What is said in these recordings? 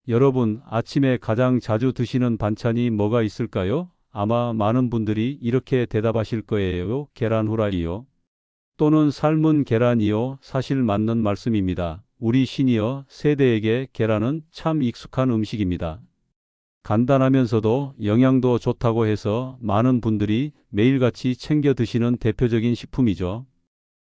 여러분, 아침에 가장 자주 드시는 반찬이 뭐가 있을까요? 아마 많은 분들이 이렇게 대답하실 거예요. 계란 후라이요. 또는 삶은 계란이요. 사실 맞는 말씀입니다. 우리 시니어 세대에게 계란은 참 익숙한 음식입니다. 간단하면서도 영양도 좋다고 해서 많은 분들이 매일같이 챙겨 드시는 대표적인 식품이죠.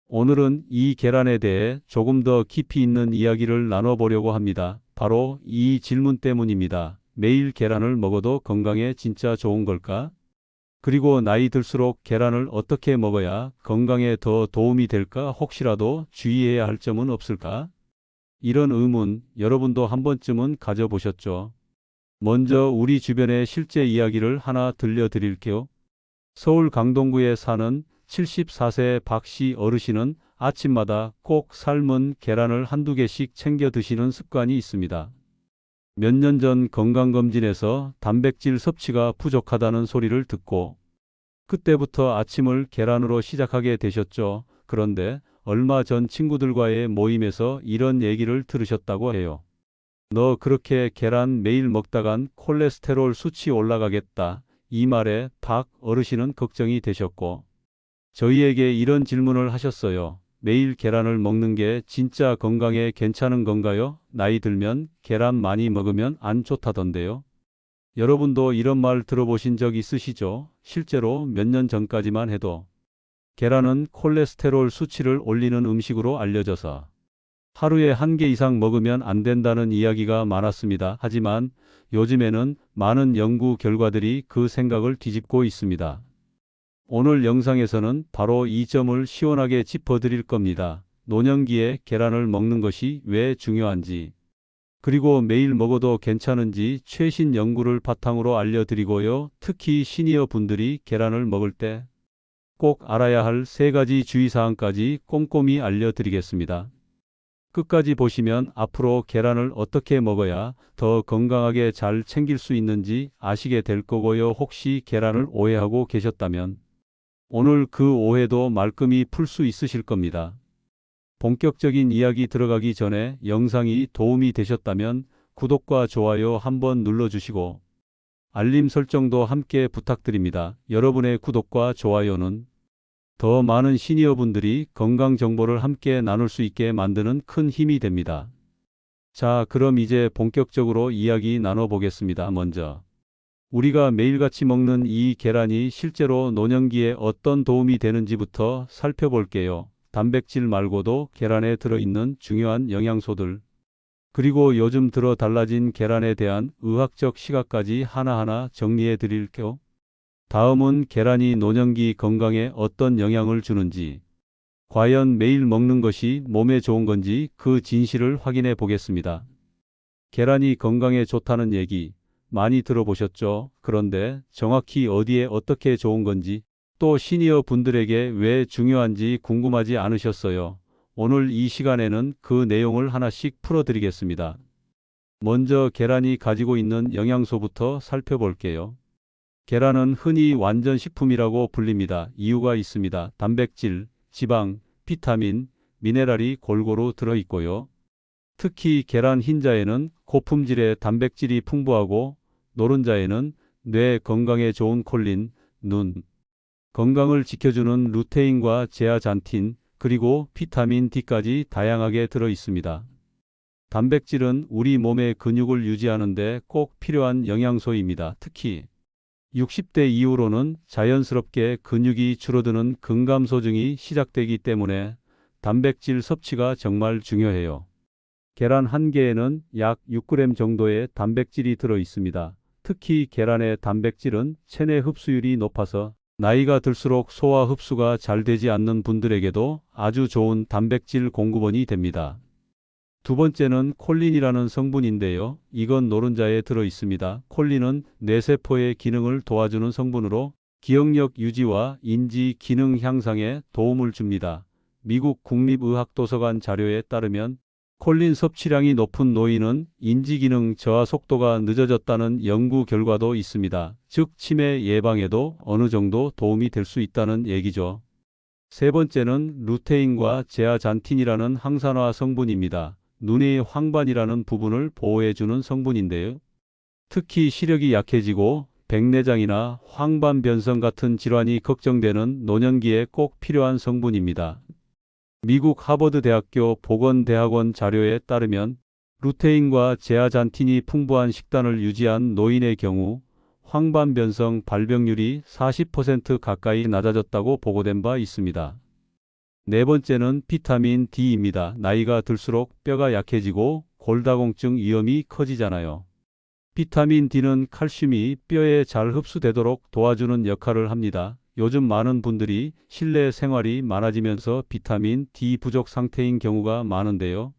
오늘은 이 계란에 대해 조금 더 깊이 있는 이야기를 나눠보려고 합니다. 바로 이 질문 때문입니다. 매일 계란을 먹어도 건강에 진짜 좋은 걸까? 그리고 나이 들수록 계란을 어떻게 먹어야 건강에 더 도움이 될까? 혹시라도 주의해야 할 점은 없을까? 이런 의문 여러분도 한 번쯤은 가져보셨죠? 먼저 우리 주변의 실제 이야기를 하나 들려드릴게요. 서울 강동구에 사는 74세 박 씨 어르신은 아침마다 꼭 삶은 계란을 한두 개씩 챙겨 드시는 습관이 있습니다. 몇 년 전 건강검진에서 단백질 섭취가 부족하다는 소리를 듣고 그때부터 아침을 계란으로 시작하게 되셨죠. 그런데 얼마 전 친구들과의 모임에서 이런 얘기를 들으셨다고 해요. 너 그렇게 계란 매일 먹다간 콜레스테롤 수치 올라가겠다. 이 말에 박 어르신은 걱정이 되셨고 저희에게 이런 질문을 하셨어요. 매일 계란을 먹는 게 진짜 건강에 괜찮은 건가요? 나이 들면 계란 많이 먹으면 안 좋다던데요. 여러분도 이런 말 들어보신 적 있으시죠? 실제로 몇 년 전까지만 해도 계란은 콜레스테롤 수치를 올리는 음식으로 알려져서 하루에 한 개 이상 먹으면 안 된다는 이야기가 많았습니다. 하지만 요즘에는 많은 연구 결과들이 그 생각을 뒤집고 있습니다. 오늘 영상에서는 바로 이 점을 시원하게 짚어드릴 겁니다. 노년기에 계란을 먹는 것이 왜 중요한지, 그리고 매일 먹어도 괜찮은지 최신 연구를 바탕으로 알려드리고요. 특히 시니어 분들이 계란을 먹을 때 꼭 알아야 할 3가지 주의사항까지 꼼꼼히 알려드리겠습니다. 끝까지 보시면 앞으로 계란을 어떻게 먹어야 더 건강하게 잘 챙길 수 있는지 아시게 될 거고요. 혹시 계란을 오해하고 계셨다면 오늘 그 오해도 말끔히 풀 수 있으실 겁니다. 본격적인 이야기 들어가기 전에 영상이 도움이 되셨다면 구독과 좋아요 한번 눌러주시고 알림 설정도 함께 부탁드립니다. 여러분의 구독과 좋아요는 더 많은 시니어분들이 건강 정보를 함께 나눌 수 있게 만드는 큰 힘이 됩니다. 자, 그럼 이제 본격적으로 이야기 나눠보겠습니다. 먼저 우리가 매일같이 먹는 이 계란이 실제로 노년기에 어떤 도움이 되는지부터 살펴볼게요. 단백질 말고도 계란에 들어있는 중요한 영양소들, 그리고 요즘 들어 달라진 계란에 대한 의학적 시각까지 하나하나 정리해 드릴게요. 다음은 계란이 노년기 건강에 어떤 영향을 주는지, 과연 매일 먹는 것이 몸에 좋은 건지 그 진실을 확인해 보겠습니다. 계란이 건강에 좋다는 얘기 많이 들어보셨죠? 그런데 정확히 어디에 어떻게 좋은 건지, 또 시니어 분들에게 왜 중요한지 궁금하지 않으셨어요? 오늘 이 시간에는 그 내용을 하나씩 풀어드리겠습니다. 먼저 계란이 가지고 있는 영양소부터 살펴볼게요. 계란은 흔히 완전식품이라고 불립니다. 이유가 있습니다. 단백질, 지방, 비타민, 미네랄이 골고루 들어있고요. 특히 계란 흰자에는 고품질의 단백질이 풍부하고 노른자에는 뇌 건강에 좋은 콜린, 눈 건강을 지켜주는 루테인과 제아잔틴, 그리고 비타민 D까지 다양하게 들어 있습니다. 단백질은 우리 몸의 근육을 유지하는 데 꼭 필요한 영양소입니다. 특히 60대 이후로는 자연스럽게 근육이 줄어드는 근감소증이 시작되기 때문에 단백질 섭취가 정말 중요해요. 계란 한 개에는 약 6g 정도의 단백질이 들어 있습니다. 특히 계란의 단백질은 체내 흡수율이 높아서 나이가 들수록 소화 흡수가 잘 되지 않는 분들에게도 아주 좋은 단백질 공급원이 됩니다. 두 번째는 콜린이라는 성분인데요. 이건 노른자에 들어 있습니다. 콜린은 뇌세포의 기능을 도와주는 성분으로 기억력 유지와 인지 기능 향상에 도움을 줍니다. 미국 국립의학도서관 자료에 따르면 콜린 섭취량이 높은 노인은 인지기능 저하 속도가 늦어졌다는 연구 결과도 있습니다. 즉 치매 예방에도 어느 정도 도움이 될 수 있다는 얘기죠. 세 번째는 루테인과 제아잔틴이라는 항산화 성분입니다. 눈의 황반이라는 부분을 보호해주는 성분인데요. 특히 시력이 약해지고 백내장이나 황반변성 같은 질환이 걱정되는 노년기에 꼭 필요한 성분입니다. 미국 하버드 대학교 보건대학원 자료에 따르면 루테인과 제아잔틴이 풍부한 식단을 유지한 노인의 경우 황반변성 발병률이 40% 가까이 낮아졌다고 보고된 바 있습니다. 네 번째는 비타민 D입니다. 나이가 들수록 뼈가 약해지고 골다공증 위험이 커지잖아요. 비타민 D는 칼슘이 뼈에 잘 흡수되도록 도와주는 역할을 합니다. 요즘 많은 분들이 실내 생활이 많아지면서 비타민 D 부족 상태인 경우가 많은데요.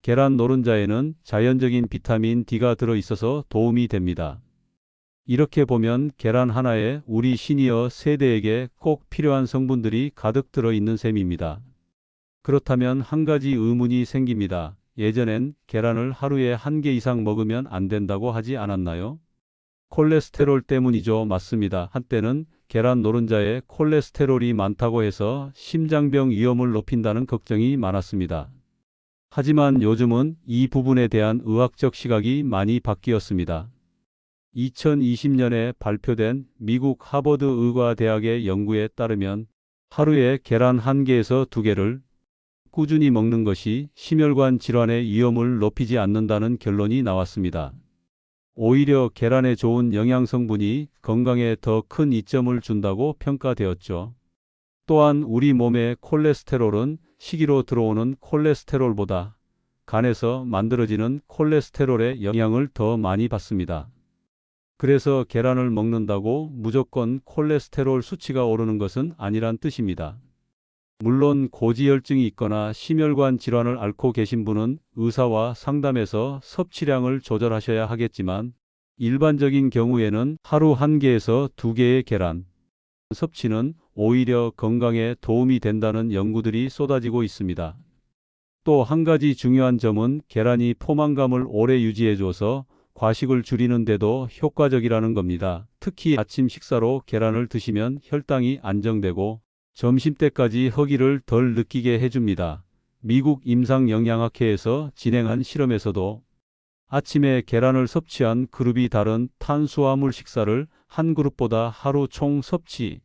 계란 노른자에는 자연적인 비타민 D가 들어있어서 도움이 됩니다. 이렇게 보면 계란 하나에 우리 시니어 세대에게 꼭 필요한 성분들이 가득 들어있는 셈입니다. 그렇다면 한 가지 의문이 생깁니다. 예전엔 계란을 하루에 1개 이상 먹으면 안 된다고 하지 않았나요? 콜레스테롤 때문이죠. 맞습니다. 한때는 계란 노른자에 콜레스테롤이 많다고 해서 심장병 위험을 높인다는 걱정이 많았습니다. 하지만 요즘은 이 부분에 대한 의학적 시각이 많이 바뀌었습니다. 2020년에 발표된 미국 하버드 의과대학의 연구에 따르면 하루에 계란 1개에서 2개를 꾸준히 먹는 것이 심혈관 질환의 위험을 높이지 않는다는 결론이 나왔습니다. 오히려 계란에 좋은 영양 성분이 건강에 더 큰 이점을 준다고 평가되었죠. 또한 우리 몸의 콜레스테롤은 식이로 들어오는 콜레스테롤보다 간에서 만들어지는 콜레스테롤의 영향을 더 많이 받습니다. 그래서 계란을 먹는다고 무조건 콜레스테롤 수치가 오르는 것은 아니란 뜻입니다. 물론 고지혈증이 있거나 심혈관 질환을 앓고 계신 분은 의사와 상담해서 섭취량을 조절하셔야 하겠지만 일반적인 경우에는 하루 1개에서 2개의 계란 섭취는 오히려 건강에 도움이 된다는 연구들이 쏟아지고 있습니다. 또 한 가지 중요한 점은 계란이 포만감을 오래 유지해줘서 과식을 줄이는 데도 효과적이라는 겁니다. 특히 아침 식사로 계란을 드시면 혈당이 안정되고 점심때까지 허기를 덜 느끼게 해줍니다. 미국 임상영양학회에서 진행한 실험에서도 아침에 계란을 섭취한 그룹이 다른 탄수화물 식사를 한 그룹보다 하루 총 섭취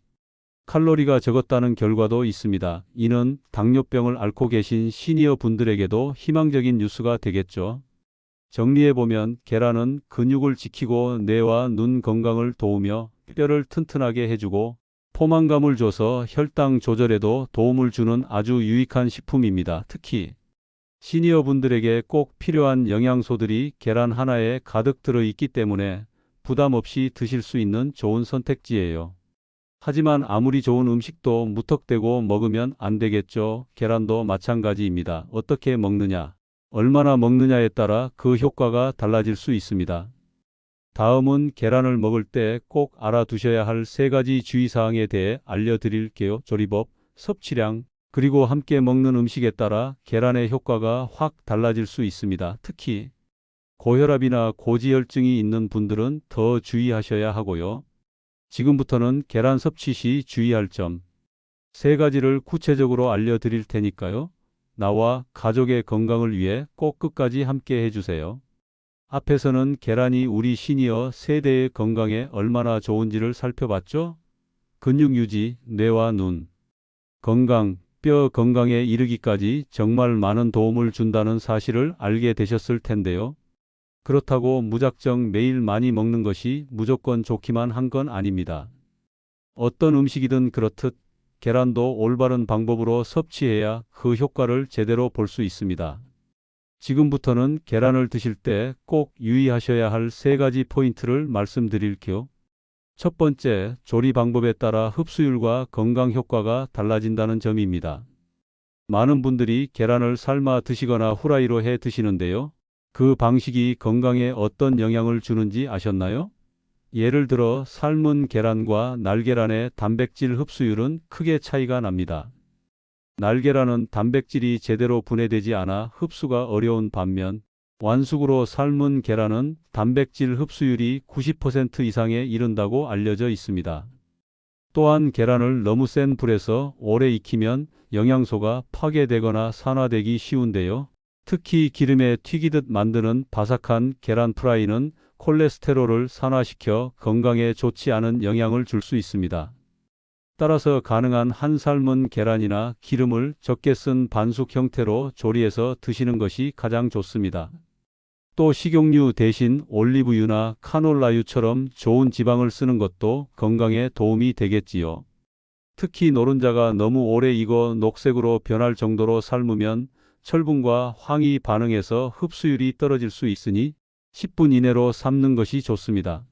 칼로리가 적었다는 결과도 있습니다. 이는 당뇨병을 앓고 계신 시니어 분들에게도 희망적인 뉴스가 되겠죠. 정리해보면 계란은 근육을 지키고 뇌와 눈 건강을 도우며 뼈를 튼튼하게 해주고 포만감을 줘서 혈당 조절에도 도움을 주는 아주 유익한 식품입니다. 특히 시니어 분들에게 꼭 필요한 영양소들이 계란 하나에 가득 들어있기 때문에 부담 없이 드실 수 있는 좋은 선택지예요. 하지만 아무리 좋은 음식도 무턱대고 먹으면 안 되겠죠. 계란도 마찬가지입니다. 어떻게 먹느냐, 얼마나 먹느냐에 따라 그 효과가 달라질 수 있습니다. 다음은 계란을 먹을 때 꼭 알아두셔야 할 3가지 주의사항에 대해 알려드릴게요. 조리법, 섭취량, 그리고 함께 먹는 음식에 따라 계란의 효과가 확 달라질 수 있습니다. 특히 고혈압이나 고지혈증이 있는 분들은 더 주의하셔야 하고요. 지금부터는 계란 섭취 시 주의할 점 3가지를 구체적으로 알려드릴 테니까요. 나와 가족의 건강을 위해 꼭 끝까지 함께 해주세요. 앞에서는 계란이 우리 시니어 세대의 건강에 얼마나 좋은지를 살펴봤죠? 근육 유지, 뇌와 눈 건강, 뼈 건강에 이르기까지 정말 많은 도움을 준다는 사실을 알게 되셨을 텐데요. 그렇다고 무작정 매일 많이 먹는 것이 무조건 좋기만 한 건 아닙니다. 어떤 음식이든 그렇듯 계란도 올바른 방법으로 섭취해야 그 효과를 제대로 볼 수 있습니다. 지금부터는 계란을 드실 때 꼭 유의하셔야 할 3가지 포인트를 말씀드릴게요. 첫 번째, 조리 방법에 따라 흡수율과 건강 효과가 달라진다는 점입니다. 많은 분들이 계란을 삶아 드시거나 후라이로 해 드시는데요. 그 방식이 건강에 어떤 영향을 주는지 아셨나요? 예를 들어 삶은 계란과 날계란의 단백질 흡수율은 크게 차이가 납니다. 날계란은 단백질이 제대로 분해되지 않아 흡수가 어려운 반면 완숙으로 삶은 계란은 단백질 흡수율이 90% 이상에 이른다고 알려져 있습니다. 또한 계란을 너무 센 불에서 오래 익히면 영양소가 파괴되거나 산화되기 쉬운데요. 특히 기름에 튀기듯 만드는 바삭한 계란 프라이는 콜레스테롤을 산화시켜 건강에 좋지 않은 영향을 줄 수 있습니다. 따라서 가능한 한 삶은 계란이나 기름을 적게 쓴 반숙 형태로 조리해서 드시는 것이 가장 좋습니다. 또 식용유 대신 올리브유나 카놀라유처럼 좋은 지방을 쓰는 것도 건강에 도움이 되겠지요. 특히 노른자가 너무 오래 익어 녹색으로 변할 정도로 삶으면 철분과 황이 반응해서 흡수율이 떨어질 수 있으니 10분 이내로 삶는 것이 좋습니다.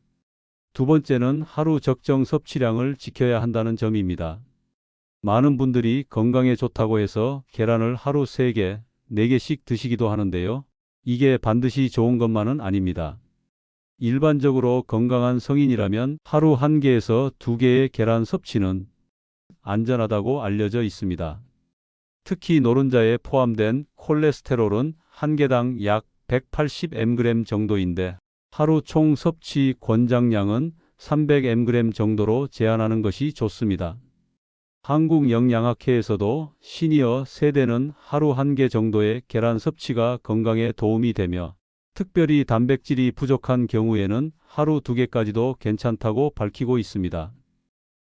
두 번째는 하루 적정 섭취량을 지켜야 한다는 점입니다. 많은 분들이 건강에 좋다고 해서 계란을 하루 3개, 4개씩 드시기도 하는데요. 이게 반드시 좋은 것만은 아닙니다. 일반적으로 건강한 성인이라면 하루 1개에서 2개의 계란 섭취는 안전하다고 알려져 있습니다. 특히 노른자에 포함된 콜레스테롤은 한 개당 약 180mg 정도인데 하루 총 섭취 권장량은 300mg 정도로 제한하는 것이 좋습니다. 한국영양학회에서도 시니어 세대는 하루 1개 정도의 계란 섭취가 건강에 도움이 되며 특별히 단백질이 부족한 경우에는 하루 2개까지도 괜찮다고 밝히고 있습니다.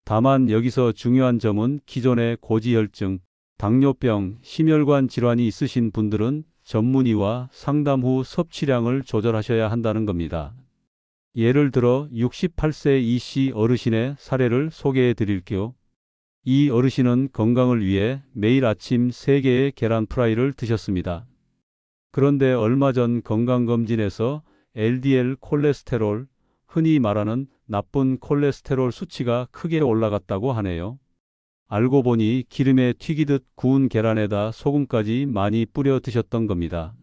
다만 여기서 중요한 점은 기존의 고지혈증, 당뇨병, 심혈관 질환이 있으신 분들은 전문의와 상담 후 섭취량을 조절하셔야 한다는 겁니다. 예를 들어 68세 이씨 어르신의 사례를 소개해 드릴게요. 이 어르신은 건강을 위해 매일 아침 3개의 계란 프라이를 드셨습니다. 그런데 얼마 전 건강검진에서 LDL 콜레스테롤, 흔히 말하는 나쁜 콜레스테롤 수치가 크게 올라갔다고 하네요. 알고 보니 기름에 튀기듯 구운 계란에다 소금까지 많이 뿌려 드셨던 겁니다.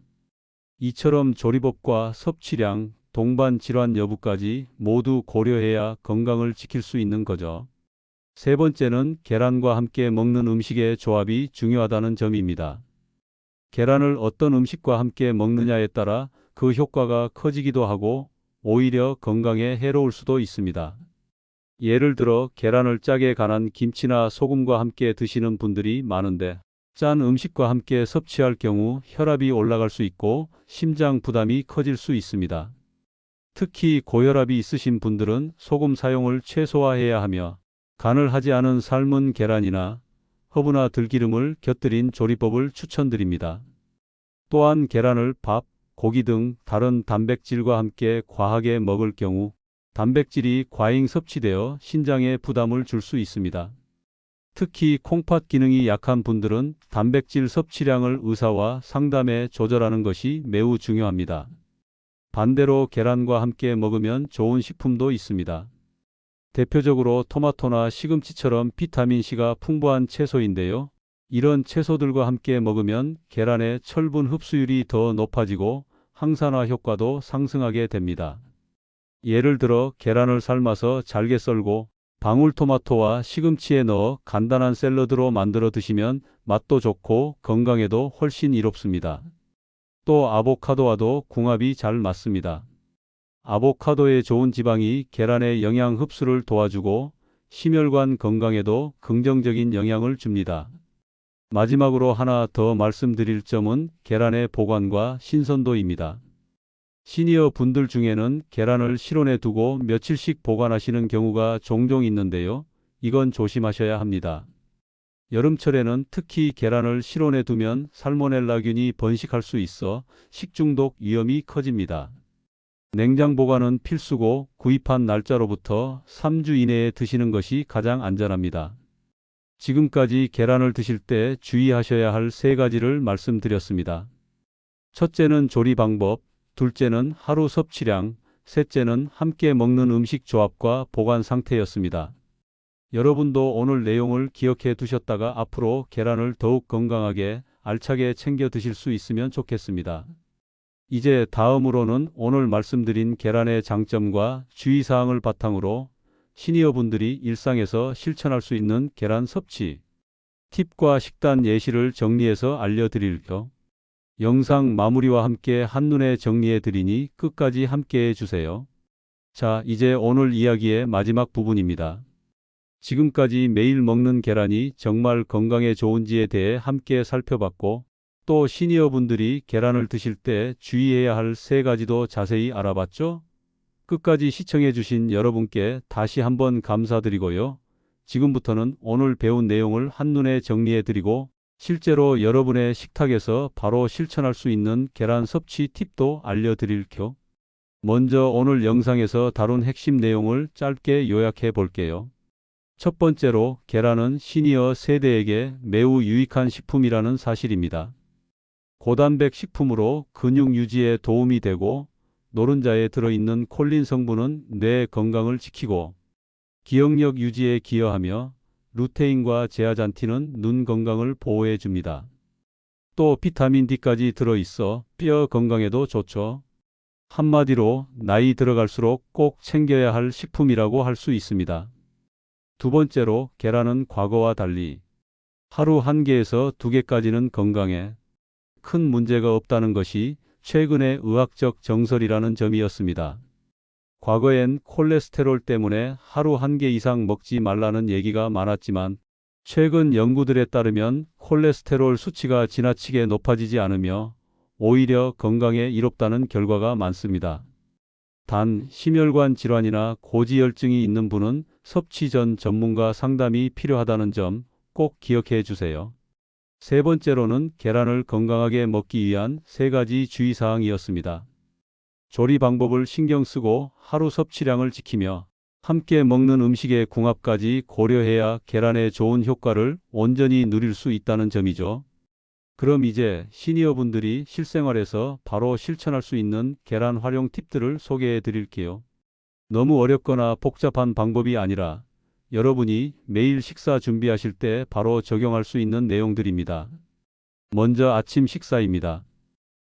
이처럼 조리법과 섭취량, 동반 질환 여부까지 모두 고려해야 건강을 지킬 수 있는 거죠. 세 번째는 계란과 함께 먹는 음식의 조합이 중요하다는 점입니다. 계란을 어떤 음식과 함께 먹느냐에 따라 그 효과가 커지기도 하고 오히려 건강에 해로울 수도 있습니다. 예를 들어 계란을 짜게 간한 김치나 소금과 함께 드시는 분들이 많은데 짠 음식과 함께 섭취할 경우 혈압이 올라갈 수 있고 심장 부담이 커질 수 있습니다. 특히 고혈압이 있으신 분들은 소금 사용을 최소화해야 하며 간을 하지 않은 삶은 계란이나 허브나 들기름을 곁들인 조리법을 추천드립니다. 또한 계란을 밥, 고기 등 다른 단백질과 함께 과하게 먹을 경우 단백질이 과잉 섭취되어 신장에 부담을 줄 수 있습니다. 특히 콩팥 기능이 약한 분들은 단백질 섭취량을 의사와 상담해 조절하는 것이 매우 중요합니다. 반대로 계란과 함께 먹으면 좋은 식품도 있습니다. 대표적으로 토마토나 시금치처럼 비타민C가 풍부한 채소인데요. 이런 채소들과 함께 먹으면 계란의 철분 흡수율이 더 높아지고 항산화 효과도 상승하게 됩니다. 예를 들어 계란을 삶아서 잘게 썰고 방울토마토와 시금치에 넣어 간단한 샐러드로 만들어 드시면 맛도 좋고 건강에도 훨씬 이롭습니다. 또 아보카도와도 궁합이 잘 맞습니다. 아보카도의 좋은 지방이 계란의 영양 흡수를 도와주고 심혈관 건강에도 긍정적인 영향을 줍니다. 마지막으로 하나 더 말씀드릴 점은 계란의 보관과 신선도입니다. 시니어 분들 중에는 계란을 실온에 두고 며칠씩 보관하시는 경우가 종종 있는데요. 이건 조심하셔야 합니다. 여름철에는 특히 계란을 실온에 두면 살모넬라균이 번식할 수 있어 식중독 위험이 커집니다. 냉장 보관은 필수고 구입한 날짜로부터 3주 이내에 드시는 것이 가장 안전합니다. 지금까지 계란을 드실 때 주의하셔야 할 3가지를 말씀드렸습니다. 첫째는 조리 방법, 둘째는 하루 섭취량, 셋째는 함께 먹는 음식 조합과 보관 상태였습니다. 여러분도 오늘 내용을 기억해 두셨다가 앞으로 계란을 더욱 건강하게 알차게 챙겨 드실 수 있으면 좋겠습니다. 이제 다음으로는 오늘 말씀드린 계란의 장점과 주의사항을 바탕으로 시니어분들이 일상에서 실천할 수 있는 계란 섭취 팁과 식단 예시를 정리해서 알려드릴게요. 영상 마무리와 함께 한눈에 정리해 드리니 끝까지 함께 해주세요. 자, 이제 오늘 이야기의 마지막 부분입니다. 지금까지 매일 먹는 계란이 정말 건강에 좋은지에 대해 함께 살펴봤고 또 시니어분들이 계란을 드실 때 주의해야 할 세 가지도 자세히 알아봤죠? 끝까지 시청해주신 여러분께 다시 한번 감사드리고요. 지금부터는 오늘 배운 내용을 한눈에 정리해드리고 실제로 여러분의 식탁에서 바로 실천할 수 있는 계란 섭취 팁도 알려드릴게요. 먼저 오늘 영상에서 다룬 핵심 내용을 짧게 요약해 볼게요. 첫 번째로 계란은 시니어 세대에게 매우 유익한 식품이라는 사실입니다. 고단백 식품으로 근육 유지에 도움이 되고 노른자에 들어있는 콜린 성분은 뇌 건강을 지키고 기억력 유지에 기여하며 루테인과 제아잔틴은 눈 건강을 보호해 줍니다. 또 비타민 D까지 들어있어 뼈 건강에도 좋죠. 한마디로 나이 들어갈수록 꼭 챙겨야 할 식품이라고 할 수 있습니다. 두 번째로 계란은 과거와 달리 하루 1개에서 2개까지는 건강에 큰 문제가 없다는 것이 최근의 의학적 정설이라는 점이었습니다. 과거엔 콜레스테롤 때문에 하루 1개 이상 먹지 말라는 얘기가 많았지만 최근 연구들에 따르면 콜레스테롤 수치가 지나치게 높아지지 않으며 오히려 건강에 이롭다는 결과가 많습니다. 단, 심혈관 질환이나 고지혈증이 있는 분은 섭취 전 전문가 상담이 필요하다는 점 꼭 기억해 주세요. 세 번째로는 계란을 건강하게 먹기 위한 3가지 주의사항이었습니다. 조리 방법을 신경 쓰고 하루 섭취량을 지키며 함께 먹는 음식의 궁합까지 고려해야 계란의 좋은 효과를 온전히 누릴 수 있다는 점이죠. 그럼 이제 시니어분들이 실생활에서 바로 실천할 수 있는 계란 활용 팁들을 소개해 드릴게요. 너무 어렵거나 복잡한 방법이 아니라 여러분이 매일 식사 준비하실 때 바로 적용할 수 있는 내용들입니다. 먼저 아침 식사입니다.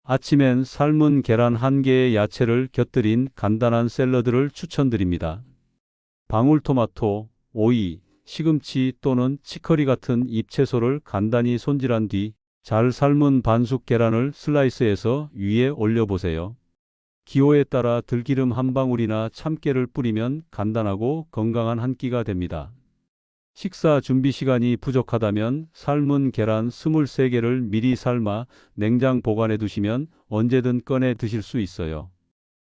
아침엔 삶은 계란 1개의 야채를 곁들인 간단한 샐러드를 추천드립니다. 방울토마토, 오이, 시금치 또는 치커리 같은 잎채소를 간단히 손질한 뒤 잘 삶은 반숙 계란을 슬라이스해서 위에 올려보세요. 기호에 따라 들기름 한 방울이나 참깨를 뿌리면 간단하고 건강한 한 끼가 됩니다. 식사 준비 시간이 부족하다면 삶은 계란 23개를 미리 삶아 냉장 보관해 두시면 언제든 꺼내 드실 수 있어요.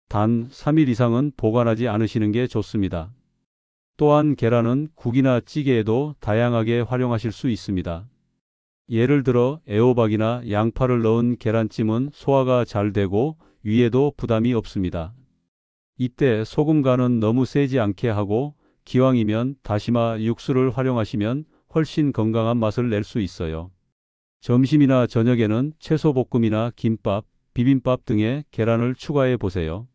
단 3일 이상은 보관하지 않으시는 게 좋습니다. 또한 계란은 국이나 찌개에도 다양하게 활용하실 수 있습니다. 예를 들어 애호박이나 양파를 넣은 계란찜은 소화가 잘 되고 위에도 부담이 없습니다. 이때 소금 간은 너무 세지 않게 하고 기왕이면 다시마 육수를 활용하시면 훨씬 건강한 맛을 낼 수 있어요. 점심이나 저녁에는 채소볶음이나 김밥, 비빔밥 등에 계란을 추가해 보세요.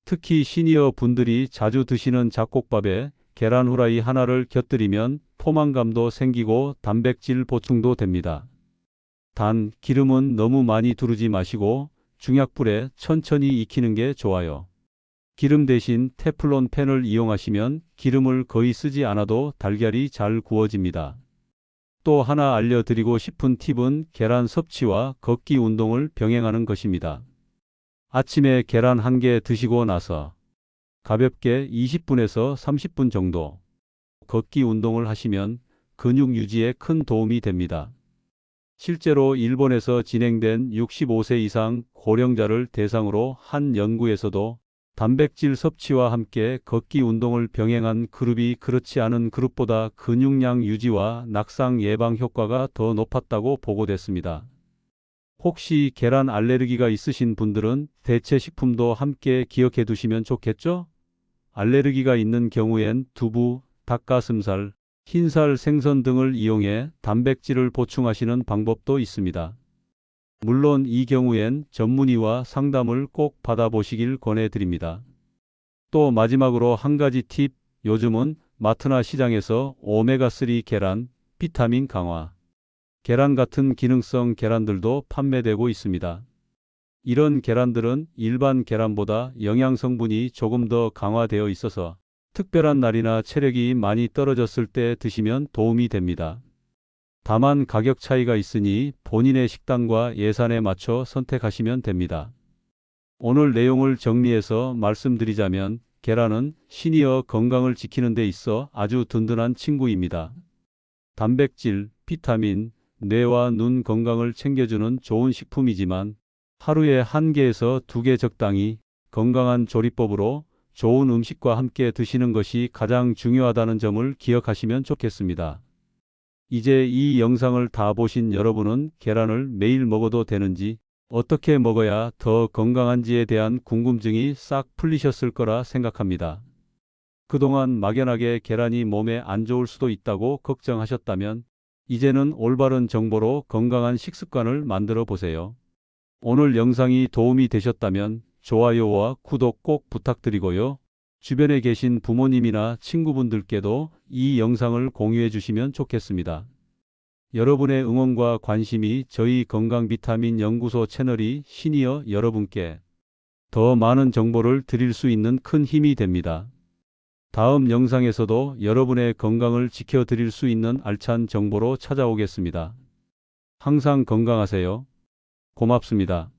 특히 시니어 분들이 자주 드시는 잡곡밥에 계란 후라이 하나를 곁들이면 포만감도 생기고 단백질 보충도 됩니다. 단, 기름은 너무 많이 두르지 마시고 중약불에 천천히 익히는 게 좋아요. 기름 대신 테플론 팬을 이용하시면 기름을 거의 쓰지 않아도 달걀이 잘 구워집니다. 또 하나 알려드리고 싶은 팁은 계란 섭취와 걷기 운동을 병행하는 것입니다. 아침에 계란 1개 드시고 나서 가볍게 20분에서 30분 정도 걷기 운동을 하시면 근육 유지에 큰 도움이 됩니다. 실제로 일본에서 진행된 65세 이상 고령자를 대상으로 한 연구에서도 단백질 섭취와 함께 걷기 운동을 병행한 그룹이 그렇지 않은 그룹보다 근육량 유지와 낙상 예방 효과가 더 높았다고 보고됐습니다. 혹시 계란 알레르기가 있으신 분들은 대체 식품도 함께 기억해 두시면 좋겠죠? 알레르기가 있는 경우엔 두부, 닭가슴살, 흰살 생선 등을 이용해 단백질을 보충하시는 방법도 있습니다. 물론 이 경우엔 전문의와 상담을 꼭 받아보시길 권해드립니다. 또 마지막으로 한 가지 팁, 요즘은 마트나 시장에서 오메가3 계란, 비타민 강화, 계란 같은 기능성 계란들도 판매되고 있습니다. 이런 계란들은 일반 계란보다 영양 성분이 조금 더 강화되어 있어서 특별한 날이나 체력이 많이 떨어졌을 때 드시면 도움이 됩니다. 다만 가격 차이가 있으니 본인의 식단과 예산에 맞춰 선택하시면 됩니다. 오늘 내용을 정리해서 말씀드리자면 계란은 시니어 건강을 지키는 데 있어 아주 든든한 친구입니다. 단백질, 비타민, 뇌와 눈 건강을 챙겨주는 좋은 식품이지만 하루에 1개에서 2개 적당히 건강한 조리법으로 좋은 음식과 함께 드시는 것이 가장 중요하다는 점을 기억하시면 좋겠습니다. 이제 이 영상을 다 보신 여러분은 계란을 매일 먹어도 되는지, 어떻게 먹어야 더 건강한지에 대한 궁금증이 싹 풀리셨을 거라 생각합니다. 그동안 막연하게 계란이 몸에 안 좋을 수도 있다고 걱정하셨다면 이제는 올바른 정보로 건강한 식습관을 만들어 보세요. 오늘 영상이 도움이 되셨다면 좋아요와 구독 꼭 부탁드리고요. 주변에 계신 부모님이나 친구분들께도 이 영상을 공유해 주시면 좋겠습니다. 여러분의 응원과 관심이 저희 건강비타민 연구소 채널이 시니어 여러분께 더 많은 정보를 드릴 수 있는 큰 힘이 됩니다. 다음 영상에서도 여러분의 건강을 지켜드릴 수 있는 알찬 정보로 찾아오겠습니다. 항상 건강하세요. 고맙습니다.